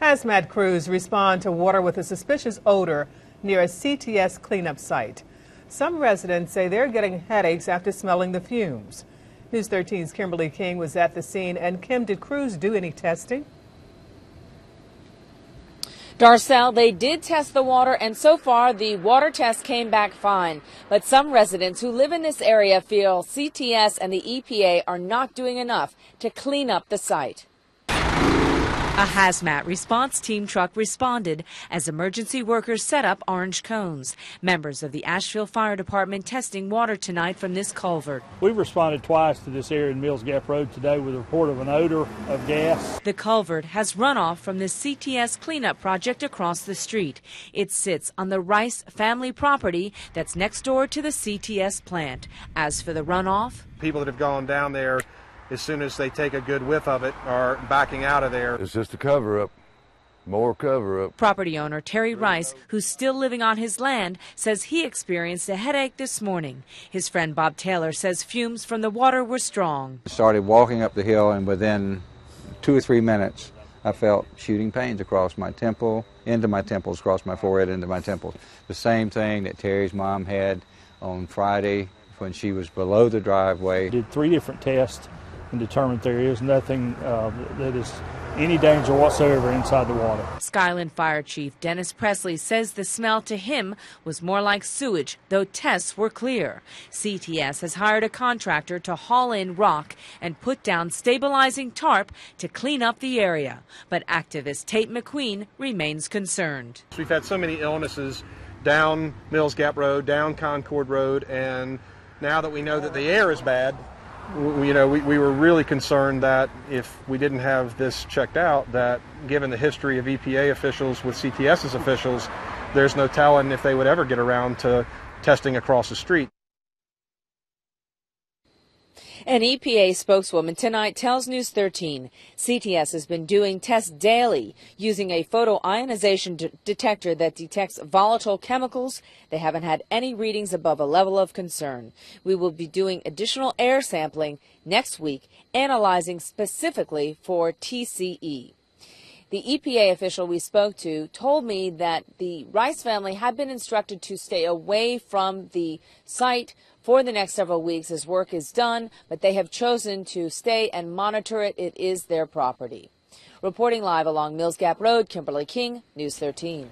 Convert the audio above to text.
Hazmat crews respond to water with a suspicious odor near a CTS cleanup site. Some residents say they're getting headaches after smelling the fumes. News 13's Kimberly King was at the scene. And Kim, did crews do any testing? Darcel, they did test the water, and so far the water test came back fine. But some residents who live in this area feel CTS and the EPA are not doing enough to clean up the site. A hazmat response team truck responded as emergency workers set up orange cones. Members of the Asheville Fire Department testing water tonight from this culvert. We've responded twice to this area in Mills Gap Road today with a report of an odor of gas. The culvert has runoff from the CTS cleanup project across the street. It sits on the Rice family property that's next door to the CTS plant. As for the runoff, people that have gone down there, as soon as they take a good whiff of it, are backing out of there. It's just a cover-up, more cover-up. Property owner Terry Rice, who's still living on his land, says he experienced a headache this morning. His friend Bob Taylor says fumes from the water were strong. I started walking up the hill, and within 2 or 3 minutes, I felt shooting pains across my temple, into my temples, across my forehead, into my temples. The same thing that Terry's mom had on Friday when she was below the driveway. Did 3 different tests and determined there is nothing that is any danger whatsoever inside the water. Skyland Fire Chief Dennis Presley says the smell to him was more like sewage, though tests were clear. CTS has hired a contractor to haul in rock and put down stabilizing tarp to clean up the area. But activist Tate McQueen remains concerned. We've had so many illnesses down Mills Gap Road, down Concord Road, and now that we know that the air is bad, we were really concerned that if we didn't have this checked out, that given the history of EPA officials with CTS's officials, there's no telling if they would ever get around to testing across the street. An EPA spokeswoman tonight tells News 13 CTS has been doing tests daily using a photoionization detector that detects volatile chemicals. They haven't had any readings above a level of concern. We will be doing additional air sampling next week, analyzing specifically for TCE. The EPA official we spoke to told me that the Rice family had been instructed to stay away from the site for the next several weeks as work is done, but they have chosen to stay and monitor it. It is their property. Reporting live along Mills Gap Road, Kimberly King, News 13.